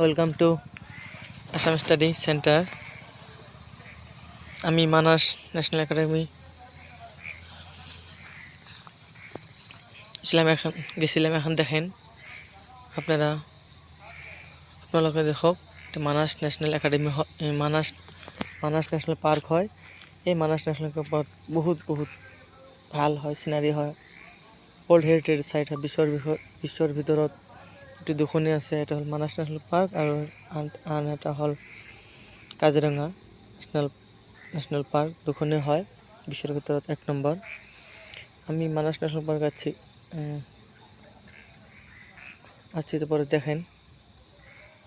Welcome to Assam study centre. আমি Manas national academy গেছিলাম। এখন দেখেন আপনালোকে দেখক, Manas national academy Manas national park হয়। এই মানাস ন্যাশনাল পার্ক বহুত ভাল হয়, সিনারি হয়, ওল্ড হেৰিটেজ সাইট হয়। বিশ্বৰ ভিতৰত এইটো দুখনেই আছে। এটা হ'ল মানাস ন্যাশনাল পার্ক আৰু আন এটা হ'ল কাজিৰঙা ন্যাশনাল পার্ক। দুখনেই হয়, বিশ্বের ভিতৰত 1 নম্বর। আমি মানাস ন্যাশনাল পার্ক আছি তো পরে দেখেন।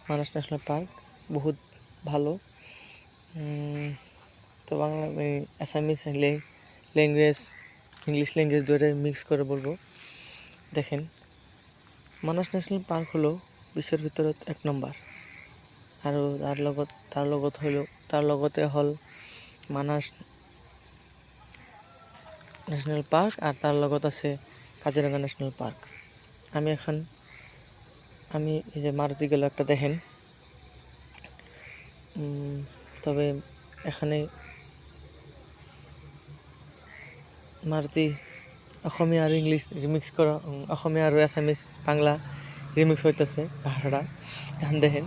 মানাস ন্যাশনাল পার্ক বহুত ভালো। তো Bangla Assamese language, English language দুটো মিক্স করে বলবো। দেখেন, মানাস ন্যাশনাল পার্ক হলো বিশ্বের ভিতৰত 1 নম্বর। আৰু তাৰ লগতে হ'ল মানাস ন্যাশনাল পার্ক, আর তার লগত আছে কাজিরঙা ন্যাশনাল পার্ক। আমি এই যে মারুতি গেল একটা দেখেন। তবে এখানে মারুতি অসমীয়া আর ইংলিশ রিমিক্স করা, অসমীয়া আর আসামিস বাংলা রিমিক্স হইতেছে ভাষাটা। এখন দেখেন,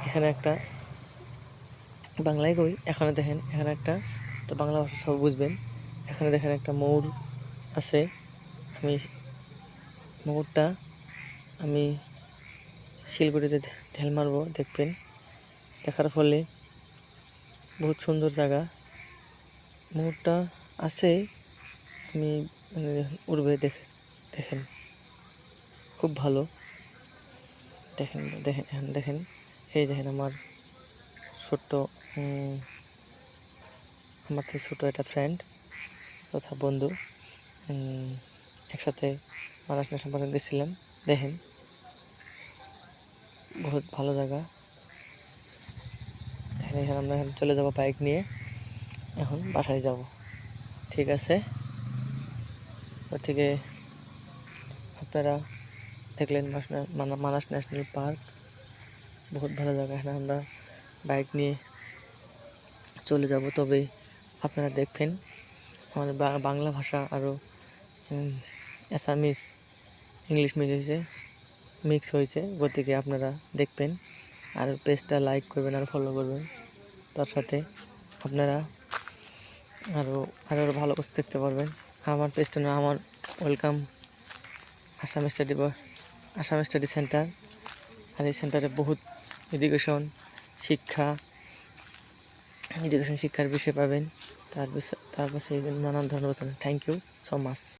এখানে একটা বাংলায় কই। এখানে দেখেন, এখানে একটা, তো বাংলা ভাষা সব বুঝবেন। এখানে দেখেন একটা ময়ূর আছে। ময়ূরটা আমি শিলগুড়িতে ঢেল মারবো, দেখবেন। দেখার ফলে বহুত সুন্দর জায়গা। ময়ূরটা আছে, আমি উড়বে, দেখেন, খুব ভালো। দেখেন এই দেখেন আমার থেকে ছোট একটা ফ্রেন্ড তথা বন্ধু, একসাথে মানাস ন্যাশনাল পার্কে গেছিলাম। দেখেন, বহুত ভালো জায়গা। এখানে আমরা এখন চলে যাব বাইক নিয়ে, এখন বাসায় যাব। ঠিক আছে, ওর থেকে আপনারা দেখলেন মানাস ন্যাশনাল পার্ক, বহুত ভালো জায়গা। এখানে আমরা বাইক নিয়ে চলে যাব। তবে আপনারা দেখবেন, আমাদের বাংলা ভাষা আরও অ্যাসামিস ইংলিশ মিক্স হয়েছে। গতিকে আপনারা দেখবেন, আর পেজটা লাইক করবেন আর ফলো করবেন। তার সাথে আপনারা আরও ভালো কিছু দেখতে পারবেন। আমার পেজটা না, আমার ওয়েলকাম আসাম স্টাডি সেন্টার। আর এই সেন্টারে বহুত শিক্ষার বিষয় পাবেন। তার পাশে নানান ধরনের। Thank you so much.